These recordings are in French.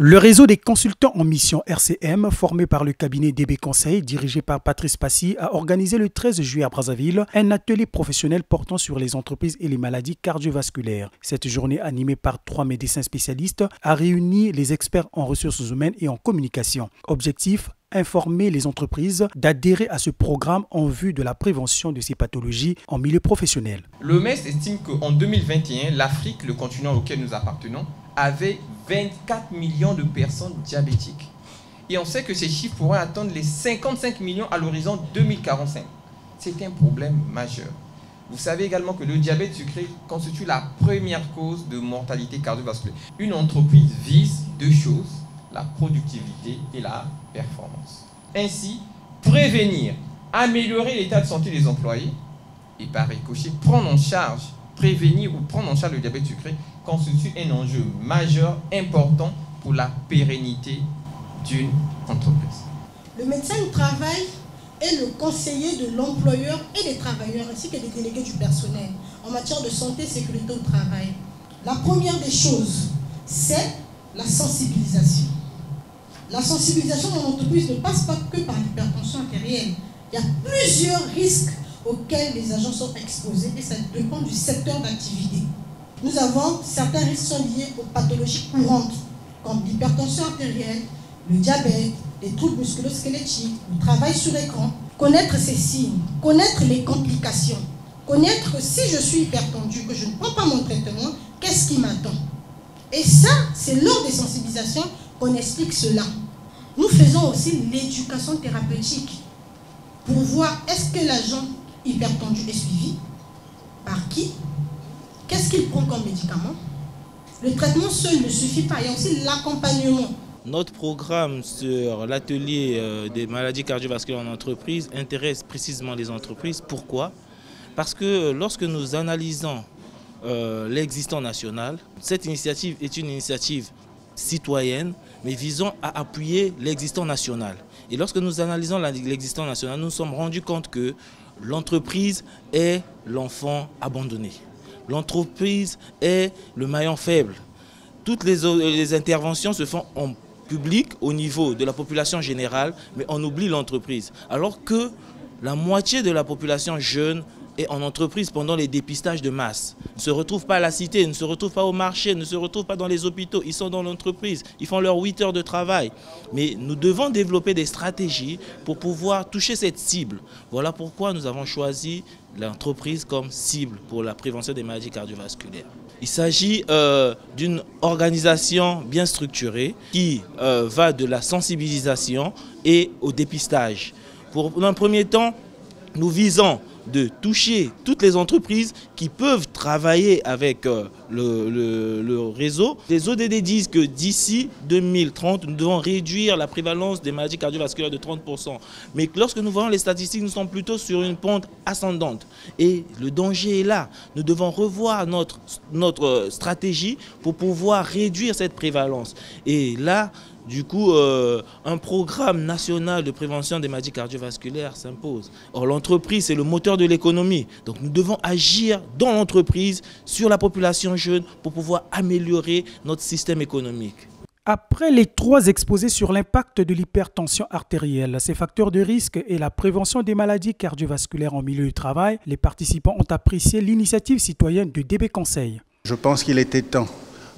Le réseau des consultants en mission RCM, formé par le cabinet DB Conseil, dirigé par Patrice Passy, a organisé le 13 juillet à Brazzaville un atelier professionnel portant sur les entreprises et les maladies cardiovasculaires. Cette journée, animée par 3 médecins spécialistes, a réuni les experts en ressources humaines et en communication. Objectif: informer les entreprises d'adhérer à ce programme en vue de la prévention de ces pathologies en milieu professionnel. L'OMS estime qu'en 2021, l'Afrique, le continent auquel nous appartenons, avait 24 millions de personnes diabétiques. Et on sait que ces chiffres pourraient atteindre les 55 millions à l'horizon 2045. C'est un problème majeur. Vous savez également que le diabète sucré constitue la première cause de mortalité cardiovasculaire. Une entreprise vise deux choses: la productivité et la performance. Ainsi, prévenir, améliorer l'état de santé des employés et par ricochet, prévenir ou prendre en charge le diabète sucré constitue un enjeu majeur, important pour la pérennité d'une entreprise. Le médecin du travail est le conseiller de l'employeur et des travailleurs ainsi que des délégués du personnel en matière de santé et sécurité au travail. La première des choses, c'est la sensibilisation. La sensibilisation dans l'entreprise ne passe pas que par l'hypertension artérielle. Il y a plusieurs risques auxquels les agents sont exposés et ça dépend du secteur d'activité. Nous avons certains risques sont liés aux pathologies courantes comme l'hypertension artérielle, le diabète, les troubles musculo-squelettiques, le travail sur écran. Connaître ces signes, connaître les complications, connaître si je suis hypertendu, que je ne prends pas mon traitement, qu'est-ce qui m'attend. Et ça, c'est lors des sensibilisations qu'on explique cela. Nous faisons aussi l'éducation thérapeutique pour voir est-ce que l'agent hypertendu est suivi, par qui, qu'est-ce qu'il prend comme médicament. Le traitement seul ne suffit pas, il y a aussi l'accompagnement. Notre programme sur l'atelier des maladies cardiovasculaires en entreprise intéresse précisément les entreprises. Pourquoi? Parce que lorsque nous analysons l'existant national, cette initiative est une initiative citoyenne, mais visant à appuyer l'existant national. Et lorsque nous analysons l'existant national, nous nous sommes rendus compte que l'entreprise est l'enfant abandonné. L'entreprise est le maillon faible. Toutes les interventions se font en public au niveau de la population générale, mais on oublie l'entreprise. Alors que la moitié de la population jeune est en entreprise pendant les dépistages de masse. Ils ne se retrouvent pas à la cité, ne se retrouvent pas au marché, ne se retrouvent pas dans les hôpitaux. Ils sont dans l'entreprise, ils font leurs 8 heures de travail. Mais nous devons développer des stratégies pour pouvoir toucher cette cible. Voilà pourquoi nous avons choisi l'entreprise comme cible pour la prévention des maladies cardiovasculaires. Il s'agit d'une organisation bien structurée qui va de la sensibilisation et au dépistage. Pour un premier temps, nous visons de toucher toutes les entreprises qui peuvent travailler avec le réseau. Les ODD disent que d'ici 2030, nous devons réduire la prévalence des maladies cardiovasculaires de 30%. Mais lorsque nous voyons les statistiques, nous sommes plutôt sur une pente ascendante. Et le danger est là. Nous devons revoir notre stratégie pour pouvoir réduire cette prévalence. Et là, du coup, un programme national de prévention des maladies cardiovasculaires s'impose. Or, l'entreprise, c'est le moteur de l'économie. Donc, nous devons agir dans l'entreprise, sur la population jeune, pour pouvoir améliorer notre système économique. Après les 3 exposés sur l'impact de l'hypertension artérielle, ses facteurs de risque et la prévention des maladies cardiovasculaires en milieu de travail, les participants ont apprécié l'initiative citoyenne de DB Conseil. Je pense qu'il était temps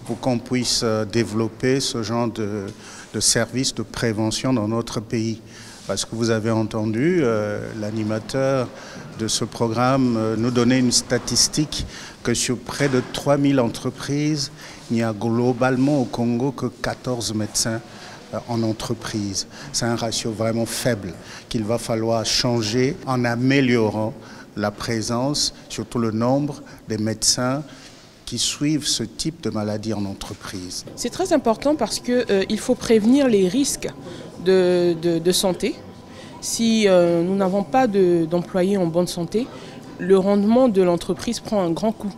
pour qu'on puisse développer ce genre de services de prévention dans notre pays. Parce que vous avez entendu l'animateur de ce programme nous donner une statistique que sur près de 3000 entreprises, il n'y a globalement au Congo que 14 médecins en entreprise. C'est un ratio vraiment faible qu'il va falloir changer en améliorant la présence, surtout le nombre des médecins qui suivent ce type de maladie en entreprise. C'est très important parce qu'il faut prévenir les risques de santé. Si nous n'avons pas d'employés en bonne santé, le rendement de l'entreprise prend un grand coup.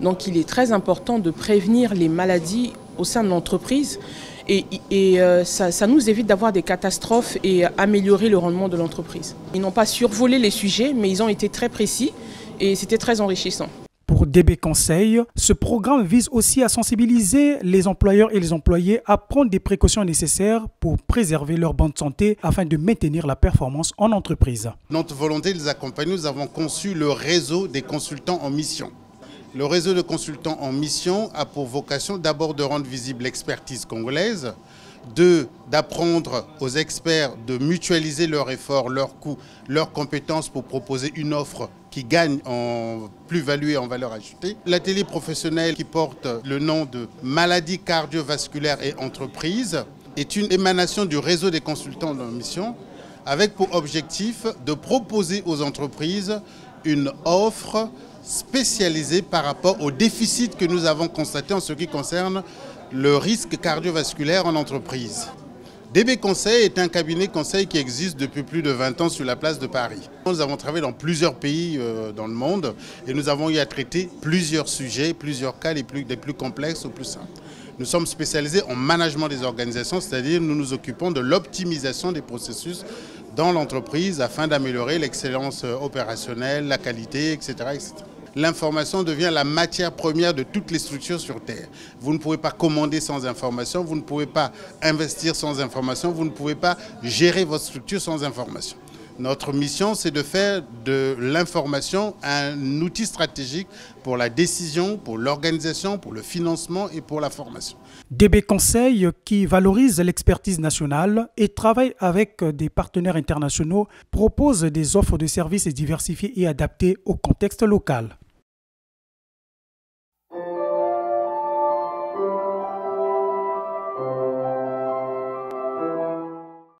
Donc il est très important de prévenir les maladies au sein de l'entreprise et ça nous évite d'avoir des catastrophes et améliorer le rendement de l'entreprise. Ils n'ont pas survolé les sujets, mais ils ont été très précis et c'était très enrichissant. Pour DB Conseil, ce programme vise aussi à sensibiliser les employeurs et les employés à prendre des précautions nécessaires pour préserver leur bonne santé afin de maintenir la performance en entreprise. Notre volonté de les accompagner, nous avons conçu le réseau des consultants en mission. Le réseau de consultants en mission a pour vocation d'abord de rendre visible l'expertise congolaise, d'apprendre aux experts de mutualiser leurs efforts, leurs coûts, leurs compétences pour proposer une offre qui gagne en plus-value et en valeur ajoutée. L'atelier professionnel qui porte le nom de maladies cardiovasculaires et entreprises est une émanation du réseau des consultants en mission avec pour objectif de proposer aux entreprises une offre spécialisée par rapport au déficit que nous avons constaté en ce qui concerne le risque cardiovasculaire en entreprise. DB Conseil est un cabinet conseil qui existe depuis plus de 20 ans sur la place de Paris. Nous avons travaillé dans plusieurs pays dans le monde et nous avons eu à traiter plusieurs sujets, plusieurs cas, des plus complexes aux plus simples. Nous sommes spécialisés en management des organisations, c'est-à-dire nous nous occupons de l'optimisation des processus dans l'entreprise afin d'améliorer l'excellence opérationnelle, la qualité, etc., etc. L'information devient la matière première de toutes les structures sur Terre. Vous ne pouvez pas commander sans information, vous ne pouvez pas investir sans information, vous ne pouvez pas gérer votre structure sans information. Notre mission, c'est de faire de l'information un outil stratégique pour la décision, pour l'organisation, pour le financement et pour la formation. DB Conseil, qui valorise l'expertise nationale et travaille avec des partenaires internationaux, propose des offres de services diversifiées et adaptées au contexte local.